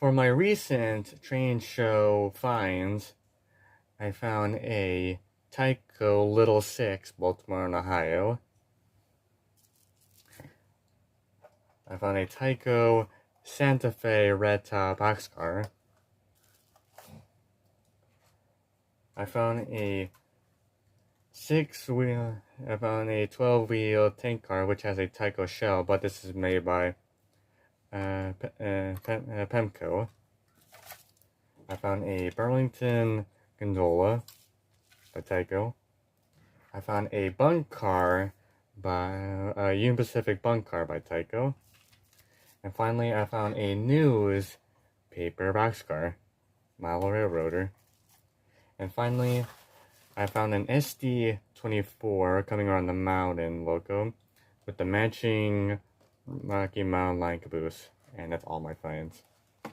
For my recent train show finds, I found a Tyco Little 6, Baltimore and Ohio. I found a Tyco Santa Fe red top boxcar. I found a 12-wheel tank car which has a Tyco shell, but this is made by Pemco. I found a Burlington gondola by Tyco. I found a bunk car by Union Pacific bunk car by Tyco. And finally, I found a newspaper boxcar, Model Railroader. And finally, I found an SD24 coming around the mountain logo with the matching Rocky Mountain line caboose. And that's all my finds.